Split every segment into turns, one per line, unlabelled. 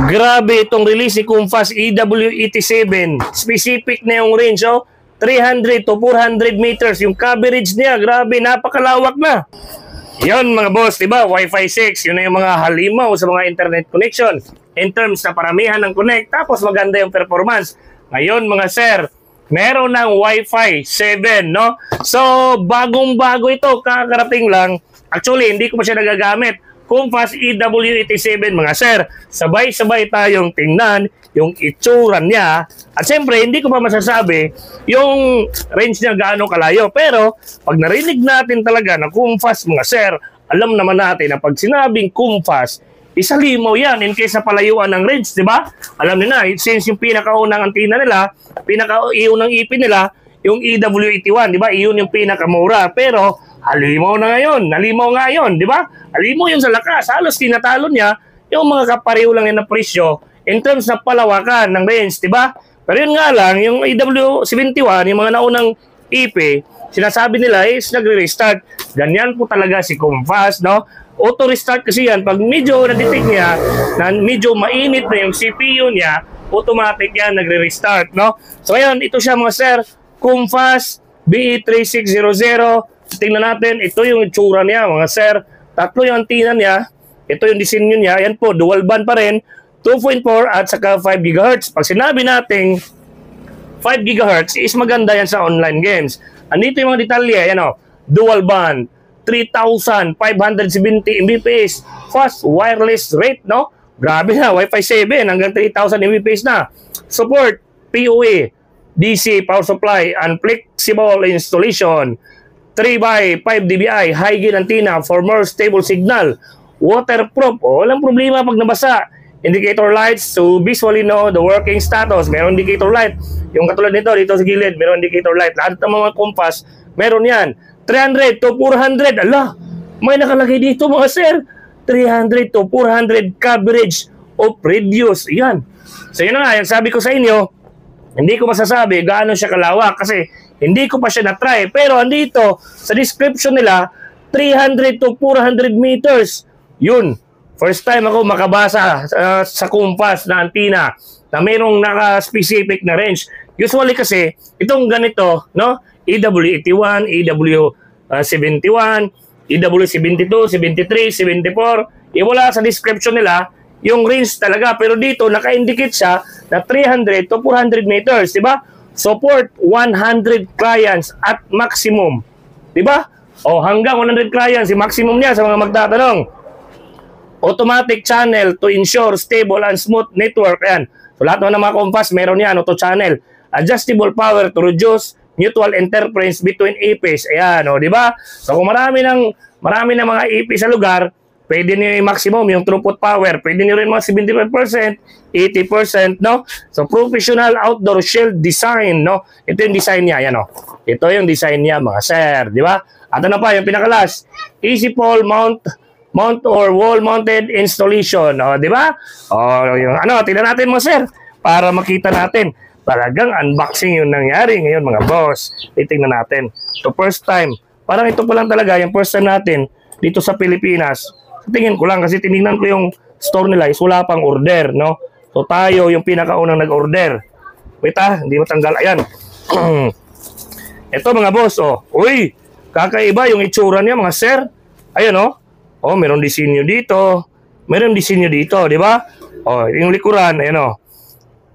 Grabe itong release ni Comfast EW87. Specific na yung range, oh. 300 to 400 meters. Yung coverage niya, grabe, napakalawak na. Yun mga boss, diba? Wi-Fi 6, yun na yung mga halimaw sa mga internet connection. In terms na paramihan ng connect, tapos maganda yung performance. Ngayon mga sir, meron ng Wi-Fi 7, no? So, bagong-bago ito, kakarating lang. Actually, hindi ko pa siya nagagamit. Comfast EW87 mga sir, sabay-sabay tayong tingnan yung itsura niya. At siyempre, hindi ko pa masasabi yung range niya gaano kalayo. Pero, pag narinig natin talaga na Comfast mga sir, alam naman natin na pag sinabing Comfast, isa limaw yan in case na palayuan ng range, di ba? Alam niyo na, since yung pinakaunang antina nila, pinakaunang ipin nila, yung EW81, di ba? Iyon yung pinakamura. Pero, halimaw na ngayon. Halimaw nga yun, di ba? Halimaw yun sa lakas. Halos tinatalo niya yung mga kapareho lang yan na presyo in terms na palawakan ng range, di ba? Pero yun nga lang, yung EW71, yung mga naunang EP, sinasabi nila is nagre-restart. Ganyan po talaga si Comfast, no? Auto-restart kasi yan. Pag medyo na-detect niya na medyo mainit na yung CPU niya, automatic yan, nagre-restart, no? So, ayan, ito siya mga sir, Comfast BE3600. Tingnan natin, ito yung itsura niya mga sir. Tatlo yung antina niya. Ito yung disenyo niya. Ayan po, dual band pa rin. 2.4 at saka 5 GHz. Pag sinabi nating 5 GHz is maganda yan sa online games. Andito yung mga detalye. Ayan o, dual band. 3,570 Mbps. Fast wireless rate, no? Grabe na, Wi-Fi 7 hanggang 3,000 Mbps na. Support, PoE, DC power supply, and flexible installation. 3x5 dBi high gain antenna for more stable signal. Waterproof, walang problema pag nabasa. Indicator lights to visually know the working status. Meron indicator light. Yung katulad nito, dito sa gilid, meron indicator light. Lahat ng mga Comfast, meron yan. 300 to 400. Ala, may nakalagay dito mga sir. 300 to 400 coverage of radius. Yan. So yun na nga, yung sabi ko sa inyo, hindi ko masasabi gaano siya kalawak kasi hindi ko pa siya na-try. Pero andito, sa description nila, 300 to 400 meters. Yun. First time ako makabasa sa Comfast na antenna na mayroong naka-specific na range. Usually kasi, itong ganito, no? EW81, EW71, EW72, 73, 74. Wala sa description nila yung range talaga. Pero dito, naka-indicate siya na 300 to 400 meters. Diba? Support 100 clients at maximum. Diba? O hanggang 100 clients, yung maximum niya sa mga magtatanong. Automatic channel to ensure stable and smooth network. Ayan. So lahat ng mga Comfast, meron yan, auto channel. Adjustable power to reduce mutual interference between EPs. Ayan, o, di ba? So kung marami ng mga EP sa lugar, pwede niyo yung maximum, yung throughput power. Pwede niyo rin mga 75%, 80%, no? So professional outdoor shield design, no? Ito yung design niya, ayan, o. Ito yung design niya, mga sir, di ba? At ano pa, yung pinakalas, easy pole mount or wall-mounted installation. O, di ba? O, yung ano, tingnan natin mga sir para makita natin. Talagang unboxing yung nangyari ngayon mga boss. Titingnan natin. So, first time. Parang ito pa lang talaga yung first time natin dito sa Pilipinas. Tingin ko lang kasi tinignan ko yung store nila is wala pang order, no? So, tayo yung pinakaunang nag-order. Wait hindi matanggal. Ayan. Ito mga boss, oh. Uy, kakaiba yung itsura niya mga sir. Ayan, oh. Oh, meron disenyo dito. Meron disenyo dito, di ba? Oh, yung likuran, ayan oh.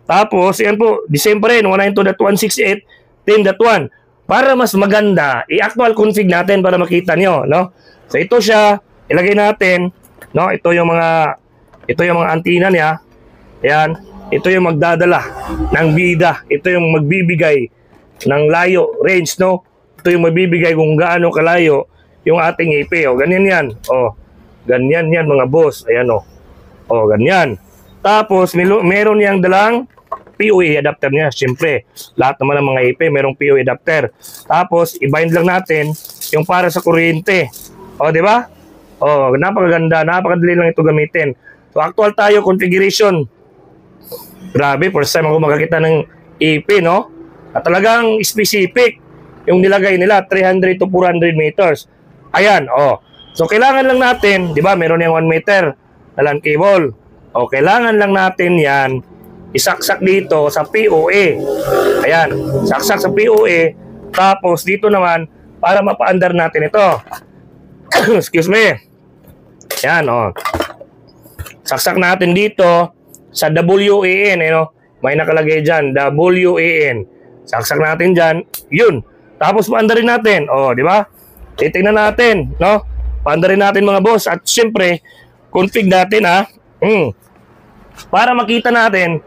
Tapos, yan po, December 192.168.10.1. Para mas maganda, i-actual config natin para makita nyo, no? So, ito siya, ilagay natin, no? Ito yung mga antenna niya. Ayan, ito yung magdadala ng bida. Ito yung magbibigay ng layo, range, no? Ito yung magbibigay kung gaano kalayo yung ating IP, o ganyan yan. O, ganyan yan mga boss. Ayan o. O, ganyan. Tapos, meron niyang dalang PoE adapter niya. Siyempre, lahat naman ng mga IP, merong PoE adapter. Tapos, i-bind lang natin yung para sa kuryente. O, di ba? O, napakaganda. Napakadali lang ito gamitin. So, actual tayo, configuration. Grabe, first time ako makakita ng IP, no? At talagang specific yung nilagay nila, 300 to 400 meters. Ayan, oh. So, kailangan lang natin, di ba, meron yung 1 meter na LAN cable. O, kailangan lang natin yan isaksak dito sa POA. Ayan, saksak sa POA. Tapos dito naman, para mapaandar natin ito. Excuse me. Ayan, o. Saksak natin dito sa WAN, may nakalagay dyan, WAN. Saksak natin dyan, yun. Tapos paandarin natin, di ba? Titingnan natin, no? Paandarin natin mga boss. At siyempre, config natin, para makita natin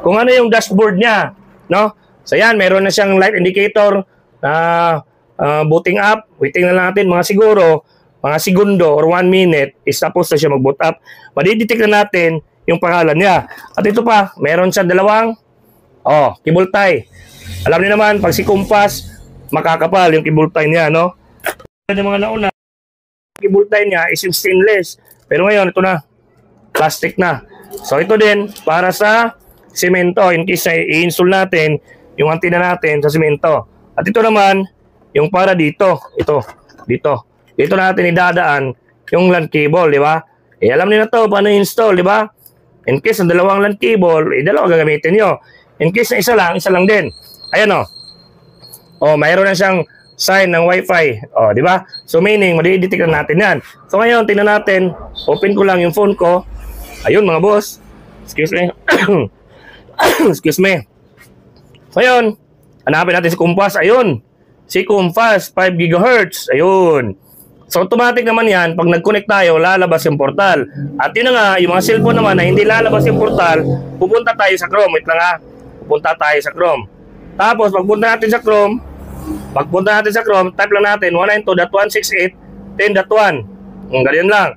kung ano yung dashboard niya, no? So yan, meron na siyang light indicator na booting up. Waiting na natin mga siguro, mga segundo or 1 minute is tapos na siya mag-boot up. Madidetect na natin yung pangalan niya. At ito pa, meron siya dalawang cable tie. Alam niyo naman, pag si Compass, makakapal yung cable tie niya, no? Yung mga nauna, cable tie niya is yung stainless. Pero ngayon, ito na, plastic na. So ito din, para sa semento, in case na i-install natin yung antenna natin sa semento. At ito naman, yung para dito, dito natin idadaan yung LAN cable, di ba? Alam niyo na to, paano i-install, di ba? In case na dalawang LAN cable, dalawa gagamitin nyo. In case na isa lang din. Ayan mayroon na siyang sign ng Wi-Fi. Di ba? So meaning, madidetect na natin yan. So ngayon, tingnan natin. Open ko lang yung phone ko. Ayun mga boss. Excuse me. Excuse me. So ayun, hanapin natin si Compass. Ayun. Si Compass, 5 GHz. Ayun. So automatic naman yan, pag nag-connect tayo, lalabas yung portal. At yun na nga, yung mga cellphone naman na hindi lalabas yung portal, pupunta tayo sa Chrome. Wait lang pupunta tayo sa Chrome. Tapos pagpunta natin sa Chrome, type lang natin 192.168.10.1. Ganyan lang.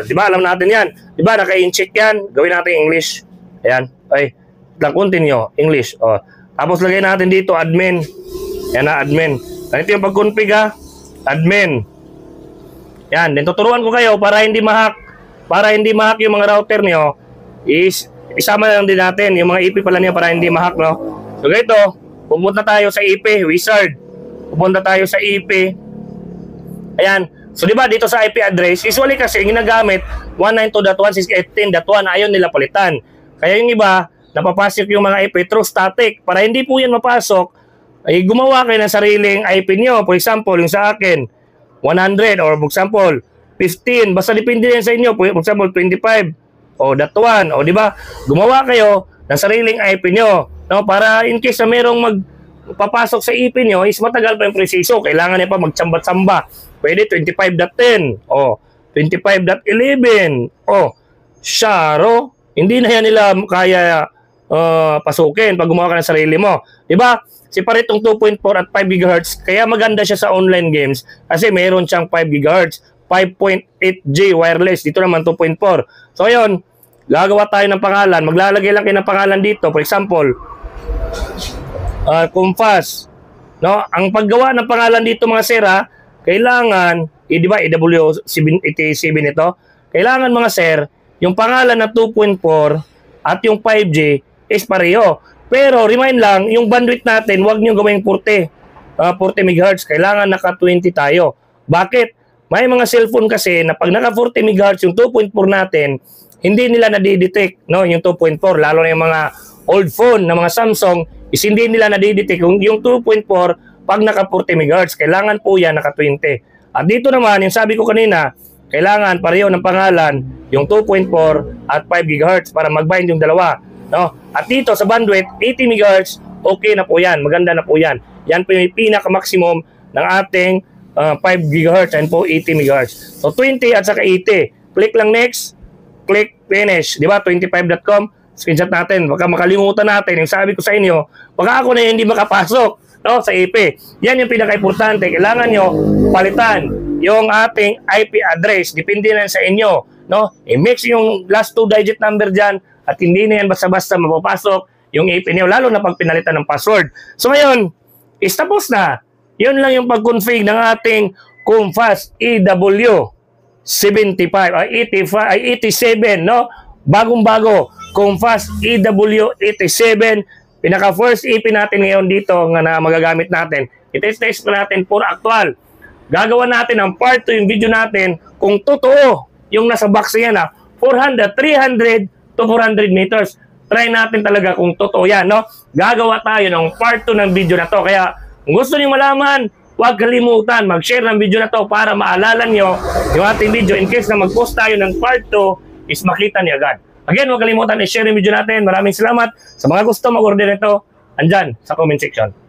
Di ba alam natin yan? Di ba naka-in-check yan? Gawin natin English. Ayan. Okay. Lang continue, English. Tapos lagay natin dito admin. Yan na, admin. Ganito yung pag-config admin. Yan, din tuturuan ko kayo para hindi ma-hack. Para hindi ma-hack yung mga router nyo, isama lang din natin yung mga IP pala niya para hindi ma-hack, no? So ganito, pumunta tayo sa IP, wizard. Pupunta tayo sa IP. Ayan. So di ba dito sa IP address, usually kasi ginagamit 192.168.10.1, ayaw nila palitan. Kaya yung iba, napapasok yung mga IP through static. Para hindi po yan mapasok, ay gumawa kayo ng sariling IP nyo. For example, yung sa akin, 100 or for example 15, basta depende yan sa inyo. For example 25 .1, di ba? Gumawa kayo ng sariling IP nyo, no? Para in case na merong magpapasok sa IP nyo is matagal pa yung preciso, kailangan niya pa magtsamba-tsamba. Pwede 25.10 25.11 Sharo, hindi na yan nila kaya pasukin pag gumawa ka ng sarili mo, di ba? Separate itong 2.4 at 5 GHz. Kaya maganda siya sa online games kasi mayroon siyang 5 GHz, 5.8G wireless. Dito naman 2.4. So ayun, gagawa tayo ng pangalan. Maglalagay lang kayo ng pangalan dito. For example, Compass. No? Ang paggawa ng pangalan dito mga sir, kailangan, di ba, EW87 ito? Kailangan mga sir, yung pangalan na 2.4 at yung 5G is pareho. Pero remind lang, yung bandwidth natin, huwag nyo gawing 40 MHz. Kailangan naka 20 tayo. Bakit? May mga cellphone kasi na pag naka 40 MHz, yung 2.4 natin, hindi nila nadidetect, no? Yung 2.4, lalo na yung mga old phone na mga Samsung, is hindi nila nadidetect yung 2.4 pag naka 40 MHz. Kailangan po yan naka 20. At dito naman, yung sabi ko kanina, kailangan pareho ng pangalan, yung 2.4 at 5 GHz para mag-bind yung dalawa. No? At dito sa bandwidth, 80 MHz, okay na po yan. Maganda na po yan. Yan po yung pinaka-maximum ng ating 5 GHz and po 80 MHz. So 20 at saka 80. Click lang next. Click finish. Di ba? 25.com. Screenshot natin. Baka makalimutan natin. Yung sabi ko sa inyo, baka ako na hindi makapasok, no, sa IP. Yan yung pinaka-importante. Kailangan nyo palitan yung ating IP address. Depende na sa inyo. No? I-mix yung last 2 digit number dyan. At hindi na yan basta-basta mapapasok yung IP nyo, lalo na pag pinalitan ng password. So ngayon, is tapos na. Yun lang yung pag-config ng ating Compass EW75, 87, no? Bagong-bago, Compass EW87. Pinaka-first IP natin ngayon dito na magagamit natin. I-test natin for actual. Gagawa natin ang part 2 yung video natin kung totoo yung nasa box niya na 400, 300, to 400 meters. Try natin talaga kung totoo yan, no? Gagawa tayo ng part 2 ng video na to. Kaya kung gusto niyo malaman, huwag kalimutan mag-share ng video na to para maalala niyo yung ating video. In case na mag-post tayo ng part 2, is makita niyo agad. Again, huwag kalimutan i-share yung video natin. Maraming salamat. Sa mga gusto mag-order nito, andyan sa comment section.